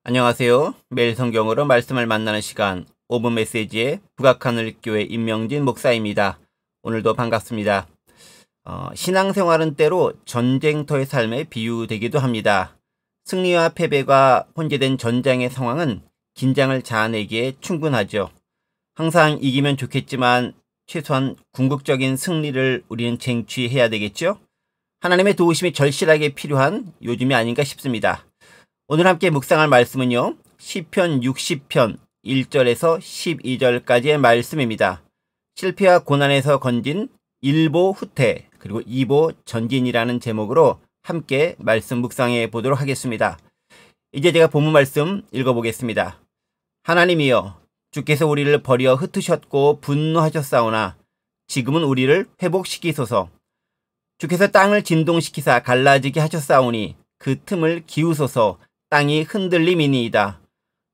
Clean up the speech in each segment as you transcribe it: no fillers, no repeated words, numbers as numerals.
안녕하세요. 매일 성경으로 말씀을 만나는 시간 5분 메시지의 북악하늘교회 임명진 목사입니다. 오늘도 반갑습니다. 신앙생활은 때로 전쟁터의 삶에 비유되기도 합니다. 승리와 패배가 혼재된 전장의 상황은 긴장을 자아내기에 충분하죠. 항상 이기면 좋겠지만 최소한 궁극적인 승리를 우리는 쟁취해야 되겠죠? 하나님의 도우심이 절실하게 필요한 요즘이 아닌가 싶습니다. 오늘 함께 묵상할 말씀은요, 시편 60편 1절에서 12절까지의 말씀입니다. 실패와 고난에서 건진 1보 후퇴 그리고 2보 전진이라는 제목으로 함께 말씀 묵상해 보도록 하겠습니다. 이제 제가 본문 말씀 읽어보겠습니다. 하나님이여, 주께서 우리를 버려 흩으셨고 분노하셨사오나 지금은 우리를 회복시키소서. 주께서 땅을 진동시키사 갈라지게 하셨사오니 그 틈을 기우소서. 땅이 흔들림이니이다.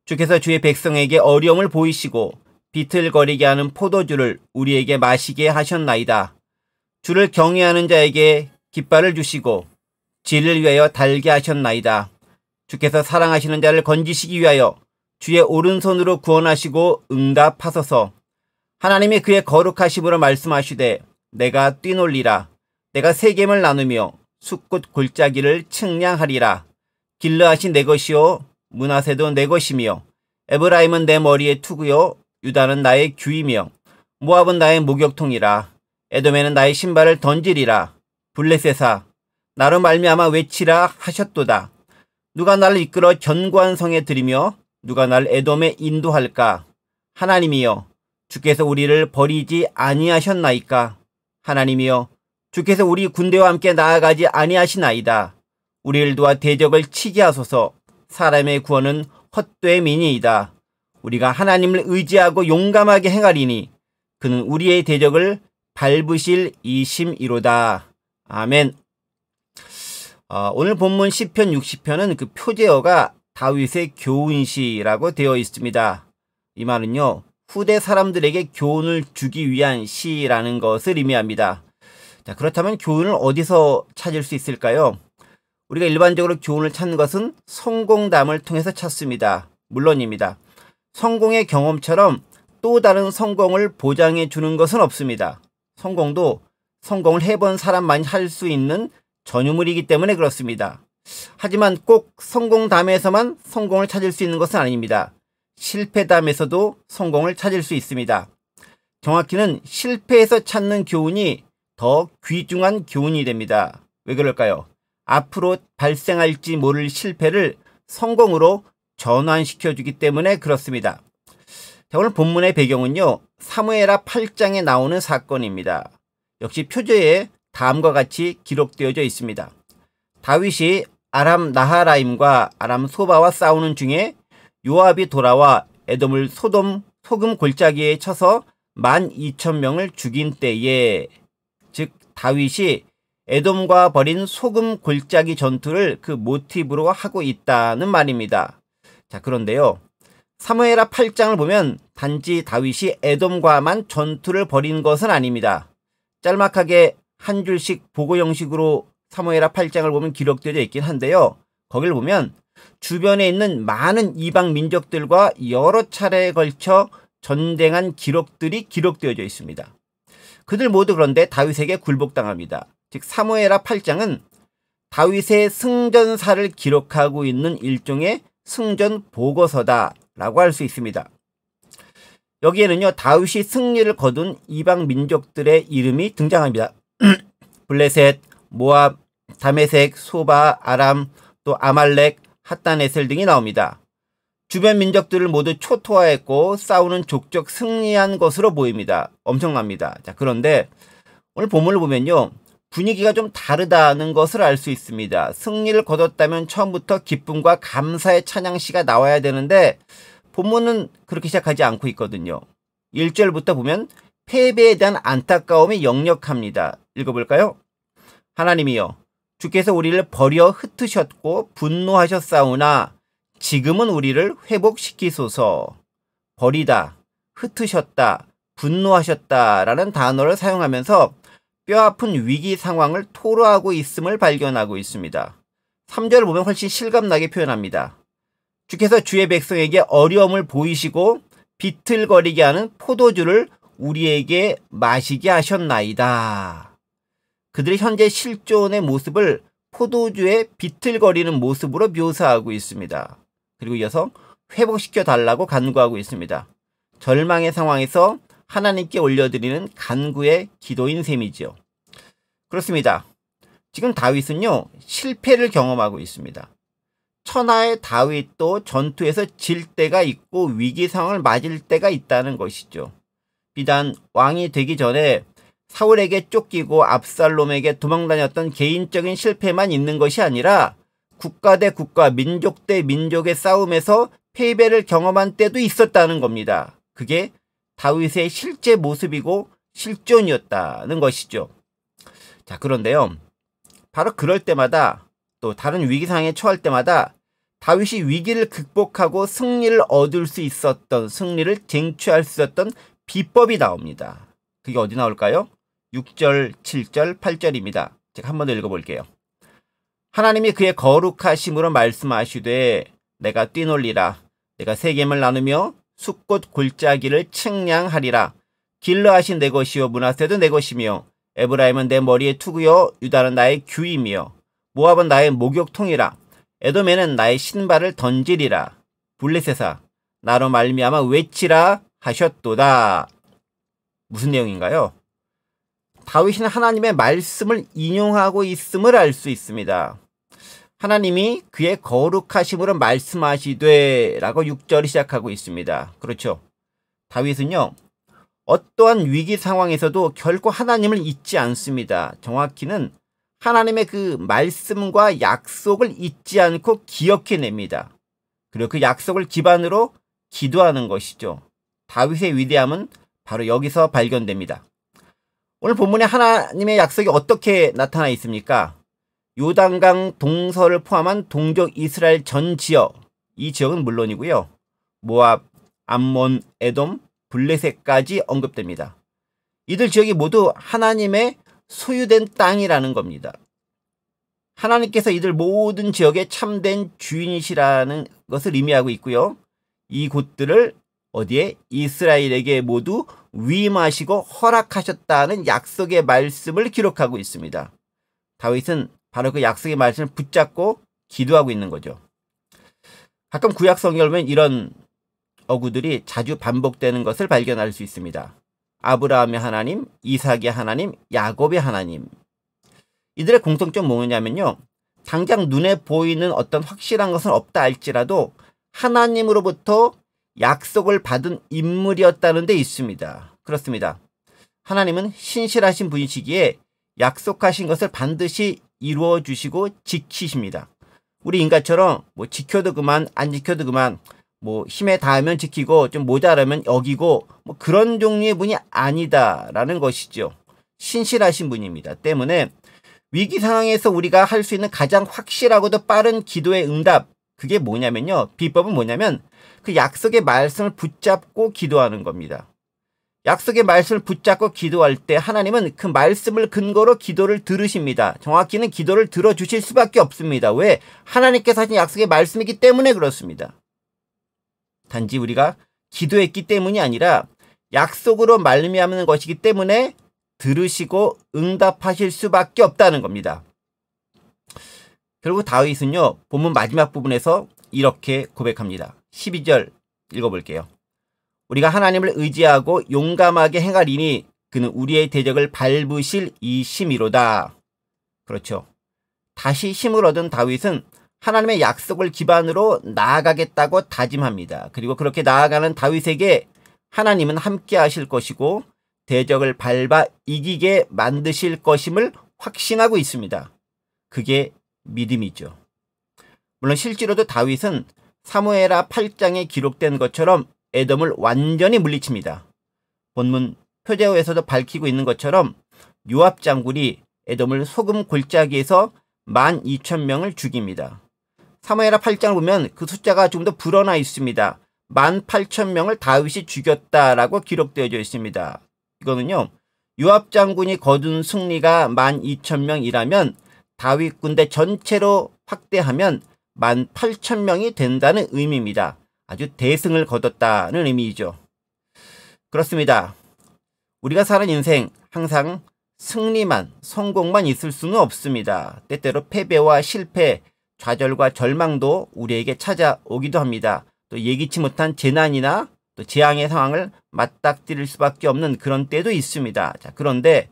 주께서 주의 백성에게 어려움을 보이시고 비틀거리게 하는 포도주를 우리에게 마시게 하셨나이다. 주를 경외하는 자에게 깃발을 주시고 진리를 위하여 달게 하셨나이다. 주께서 사랑하시는 자를 건지시기 위하여 주의 오른손으로 구원하시고 응답하소서. 하나님이 그의 거룩하심으로 말씀하시되 내가 뛰놀리라. 내가 세겜을 나누며 숫꽃 골짜기를 측량하리라. 길르앗이 내 것이요 므낫세도 내 것이며 에브라임은 내 머리의 투구요 유다는 나의 규이며 모압은 나의 목욕통이라. 에돔에는 나의 신발을 던지리라. 블레셋아, 나로 말미암아 외치라 하셨도다. 누가 나를 이끌어 견고한 성에 들이며 누가 나를 에돔에 인도할까? 하나님이여, 주께서 우리를 버리지 아니하셨나이까? 하나님이여, 주께서 우리 군대와 함께 나아가지 아니하시나이다. 우리를 도와 대적을 치게 하소서. 사람의 구원은 헛되미니이다. 우리가 하나님을 의지하고 용감하게 행하리니 그는 우리의 대적을 밟으실 이심이로다. 아멘. 오늘 본문 시편 60편은 그 표제어가 다윗의 교훈시라고 되어 있습니다. 이 말은요, 후대 사람들에게 교훈을 주기 위한 시라는 것을 의미합니다. 자, 그렇다면 교훈을 어디서 찾을 수 있을까요? 우리가 일반적으로 교훈을 찾는 것은 성공담을 통해서 찾습니다. 물론입니다. 성공의 경험처럼 또 다른 성공을 보장해 주는 것은 없습니다. 성공도 성공을 해본 사람만이 할 수 있는 전유물이기 때문에 그렇습니다. 하지만 꼭 성공담에서만 성공을 찾을 수 있는 것은 아닙니다. 실패담에서도 성공을 찾을 수 있습니다. 정확히는 실패에서 찾는 교훈이 더 귀중한 교훈이 됩니다. 왜 그럴까요? 앞으로 발생할지 모를 실패를 성공으로 전환시켜주기 때문에 그렇습니다. 자, 오늘 본문의 배경은요, 사무엘하 8장에 나오는 사건입니다. 역시 표제에 다음과 같이 기록되어져 있습니다. 다윗이 아람 나하라임과 아람 소바와 싸우는 중에 요압이 돌아와 에돔을 소금 골짜기에 쳐서 12,000명을 죽인 때에, 즉 다윗이 에돔과 벌인 소금 골짜기 전투를 그 모티브로 하고 있다는 말입니다. 자, 그런데요, 사무엘하 8장을 보면 단지 다윗이 에돔과만 전투를 벌인 것은 아닙니다. 짤막하게 한 줄씩 보고 형식으로 사무엘하 8장을 보면 기록되어 있긴 한데요, 거길 보면 주변에 있는 많은 이방 민족들과 여러 차례에 걸쳐 전쟁한 기록들이 기록되어져 있습니다. 그들 모두 그런데 다윗에게 굴복당합니다. 즉 사무엘하 8장은 다윗의 승전사를 기록하고 있는 일종의 승전 보고서다라고 할 수 있습니다. 여기에는요, 다윗이 승리를 거둔 이방 민족들의 이름이 등장합니다. 블레셋, 모압, 다메섹, 소바, 아람, 또 아말렉, 핫단에셀 등이 나옵니다. 주변 민족들을 모두 초토화했고 싸우는 족적 승리한 것으로 보입니다. 엄청납니다. 자, 그런데 오늘 본문을 보면요, 분위기가 좀 다르다는 것을 알 수 있습니다. 승리를 거뒀다면 처음부터 기쁨과 감사의 찬양시가 나와야 되는데 본문은 그렇게 시작하지 않고 있거든요. 1절부터 보면 패배에 대한 안타까움이 역력합니다. 읽어볼까요? 하나님이여, 주께서 우리를 버려 흩으셨고 분노하셨사오나 지금은 우리를 회복시키소서. 버리다, 흩으셨다, 분노하셨다라는 단어를 사용하면서 뼈아픈 위기 상황을 토로하고 있음을 발견하고 있습니다. 3절을 보면 훨씬 실감나게 표현합니다. 주께서 주의 백성에게 어려움을 보이시고 비틀거리게 하는 포도주를 우리에게 마시게 하셨나이다. 그들의 현재 실존의 모습을 포도주의 비틀거리는 모습으로 묘사하고 있습니다. 그리고 이어서 회복시켜 달라고 간구하고 있습니다. 절망의 상황에서 하나님께 올려드리는 간구의 기도인 셈이지요. 그렇습니다. 지금 다윗은요, 실패를 경험하고 있습니다. 천하의 다윗도 전투에서 질 때가 있고 위기 상황을 맞을 때가 있다는 것이죠. 비단 왕이 되기 전에 사울에게 쫓기고 압살롬에게 도망다녔던 개인적인 실패만 있는 것이 아니라 국가 대 국가, 민족 대 민족의 싸움에서 패배를 경험한 때도 있었다는 겁니다. 그게 다윗의 실제 모습이고 실존이었다는 것이죠. 자, 그런데요, 바로 그럴 때마다 또 다른 위기 상황에 처할 때마다 다윗이 위기를 극복하고 승리를 얻을 수 있었던, 승리를 쟁취할 수 있었던 비법이 나옵니다. 그게 어디 나올까요? 6절, 7절, 8절입니다. 제가 한 번 더 읽어볼게요. 하나님이 그의 거룩하심으로 말씀하시되 내가 뛰놀리라. 내가 세겜을 나누며 숫꽃 골짜기를 측량하리라. 길르앗이 내 것이요 므낫세도 내 것이며 에브라임은 내 머리의 투구요 유다는 나의 규이며 모압은 나의 목욕통이라. 에돔에는 나의 신발을 던지리라. 블레셋아 나로 말미암아 외치라 하셨도다. 무슨 내용인가요? 다윗은 하나님의 말씀을 인용하고 있음을 알 수 있습니다. 하나님이 그의 거룩하심으로 말씀하시되 라고 6절이 시작하고 있습니다. 그렇죠. 다윗은요, 어떠한 위기 상황에서도 결코 하나님을 잊지 않습니다. 정확히는 하나님의 그 말씀과 약속을 잊지 않고 기억해냅니다. 그리고 그 약속을 기반으로 기도하는 것이죠. 다윗의 위대함은 바로 여기서 발견됩니다. 오늘 본문에 하나님의 약속이 어떻게 나타나 있습니까? 요단강 동서를 포함한 동족 이스라엘 전 지역, 이 지역은 물론이고요. 모압, 암몬, 에돔, 블레셋까지 언급됩니다. 이들 지역이 모두 하나님의 소유된 땅이라는 겁니다. 하나님께서 이들 모든 지역의 참된 주인이시라는 것을 의미하고 있고요. 이 곳들을 어디에? 이스라엘에게 모두 위임하시고 허락하셨다는 약속의 말씀을 기록하고 있습니다. 다윗은 바로 그 약속의 말씀을 붙잡고 기도하고 있는 거죠. 가끔 구약 성경을 보면 이런 어구들이 자주 반복되는 것을 발견할 수 있습니다. 아브라함의 하나님, 이삭의 하나님, 야곱의 하나님. 이들의 공통점 뭐냐면요, 당장 눈에 보이는 어떤 확실한 것은 없다 할지라도 하나님으로부터 약속을 받은 인물이었다는 데 있습니다. 그렇습니다. 하나님은 신실하신 분이시기에 약속하신 것을 반드시 이루어 주시고 지키십니다. 우리 인간처럼 뭐 지켜도 그만 안 지켜도 그만, 뭐 힘에 닿으면 지키고 좀 모자라면 여기고 뭐 그런 종류의 분이 아니다라는 것이죠. 신실하신 분입니다. 때문에 위기 상황에서 우리가 할 수 있는 가장 확실하고도 빠른 기도의 응답, 그게 뭐냐면요, 비법은 뭐냐면 그 약속의 말씀을 붙잡고 기도하는 겁니다. 약속의 말씀을 붙잡고 기도할 때 하나님은 그 말씀을 근거로 기도를 들으십니다. 정확히는 기도를 들어주실 수밖에 없습니다. 왜? 하나님께서 하신 약속의 말씀이기 때문에 그렇습니다. 단지 우리가 기도했기 때문이 아니라 약속으로 말미암는 것이기 때문에 들으시고 응답하실 수밖에 없다는 겁니다. 결국 다윗은요, 본문 마지막 부분에서 이렇게 고백합니다. 12절 읽어볼게요. 우리가 하나님을 의지하고 용감하게 행하리니 그는 우리의 대적을 밟으실 이심이로다. 그렇죠. 다시 힘을 얻은 다윗은 하나님의 약속을 기반으로 나아가겠다고 다짐합니다. 그리고 그렇게 나아가는 다윗에게 하나님은 함께 하실 것이고 대적을 밟아 이기게 만드실 것임을 확신하고 있습니다. 그게 믿음이죠. 물론 실제로도 다윗은 사무엘하 8장에 기록된 것처럼 에돔을 완전히 물리칩니다. 본문 표제어에서도 밝히고 있는 것처럼 요압 장군이 에돔을 소금 골짜기에서 12,000명을 죽입니다. 사무엘하 8장을 보면 그 숫자가 좀 더 불어나 있습니다. 18,000명을 다윗이 죽였다라고 기록되어져 있습니다. 이거는요, 요압 장군이 거둔 승리가 12,000명이라면 다윗 군대 전체로 확대하면 18,000명이 된다는 의미입니다. 아주 대승을 거뒀다는 의미이죠. 그렇습니다. 우리가 사는 인생 항상 승리만, 성공만 있을 수는 없습니다. 때때로 패배와 실패, 좌절과 절망도 우리에게 찾아오기도 합니다. 또 예기치 못한 재난이나 또 재앙의 상황을 맞닥뜨릴 수밖에 없는 그런 때도 있습니다. 자, 그런데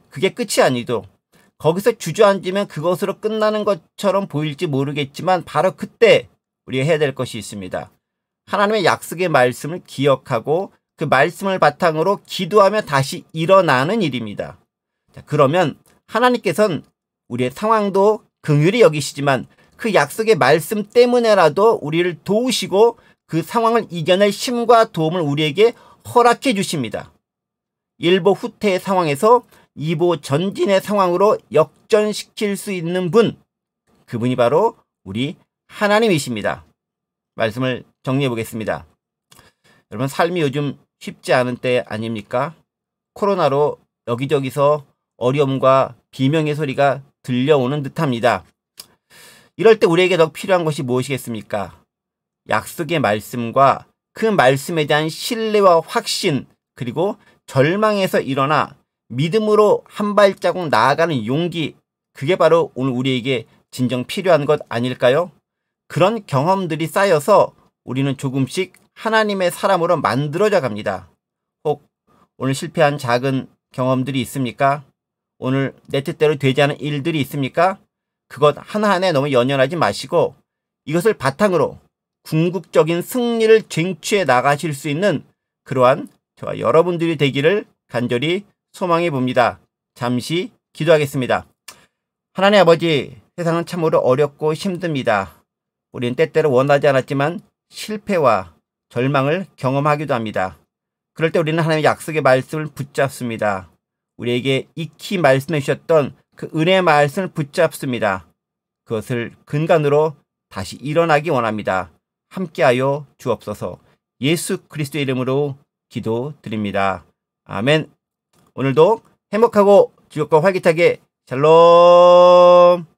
그게 끝이 아니도 거기서 주저앉으면 그것으로 끝나는 것처럼 보일지 모르겠지만 바로 그때 우리가 해야 될 것이 있습니다. 하나님의 약속의 말씀을 기억하고 그 말씀을 바탕으로 기도하며 다시 일어나는 일입니다. 자, 그러면 하나님께서는 우리의 상황도 긍휼히 여기시지만 그 약속의 말씀 때문에라도 우리를 도우시고 그 상황을 이겨낼 힘과 도움을 우리에게 허락해 주십니다. 일보 후퇴의 상황에서 이보 전진의 상황으로 역전시킬 수 있는 분, 그분이 바로 우리 하나님이십니다. 말씀을 정리해 보겠습니다. 여러분, 삶이 요즘 쉽지 않은 때 아닙니까? 코로나로 여기저기서 어려움과 비명의 소리가 들려오는 듯합니다. 이럴 때 우리에게 더 필요한 것이 무엇이겠습니까? 약속의 말씀과 그 말씀에 대한 신뢰와 확신, 그리고 절망에서 일어나 믿음으로 한 발자국 나아가는 용기, 그게 바로 오늘 우리에게 진정 필요한 것 아닐까요? 그런 경험들이 쌓여서 우리는 조금씩 하나님의 사람으로 만들어져 갑니다. 혹 오늘 실패한 작은 경험들이 있습니까? 오늘 내 뜻대로 되지 않은 일들이 있습니까? 그것 하나하나에 너무 연연하지 마시고 이것을 바탕으로 궁극적인 승리를 쟁취해 나가실 수 있는 그러한 저와 여러분들이 되기를 간절히 소망해 봅니다. 잠시 기도하겠습니다. 하나님 아버지, 세상은 참으로 어렵고 힘듭니다. 우리는 때때로 원하지 않았지만 실패와 절망을 경험하기도 합니다. 그럴 때 우리는 하나님의 약속의 말씀을 붙잡습니다. 우리에게 익히 말씀해 주셨던 그 은혜의 말씀을 붙잡습니다. 그것을 근간으로 다시 일어나기 원합니다. 함께하여 주옵소서. 예수 그리스도의 이름으로 기도드립니다. 아멘. 오늘도 행복하고 즐겁고 활기차게 샬롬.